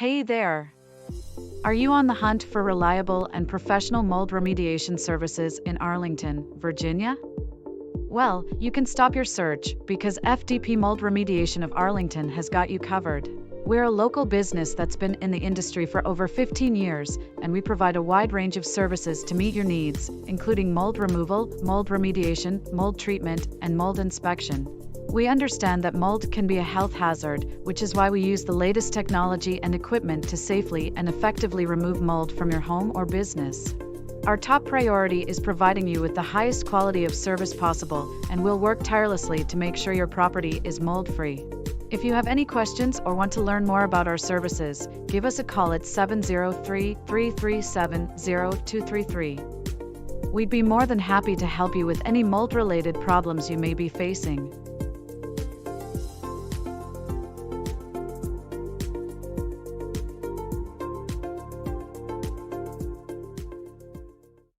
Hey there! Are you on the hunt for reliable and professional mold remediation services in Arlington, Virginia? Well, you can stop your search because FDP Mold Remediation of Arlington has got you covered. We're a local business that's been in the industry for over 15 years, and we provide a wide range of services to meet your needs, including mold removal, mold remediation, mold treatment, and mold inspection. We understand that mold can be a health hazard, which is why we use the latest technology and equipment to safely and effectively remove mold from your home or business. Our top priority is providing you with the highest quality of service possible, and we'll work tirelessly to make sure your property is mold-free. If you have any questions or want to learn more about our services, give us a call at 703-337-0233. We'd be more than happy to help you with any mold-related problems you may be facing.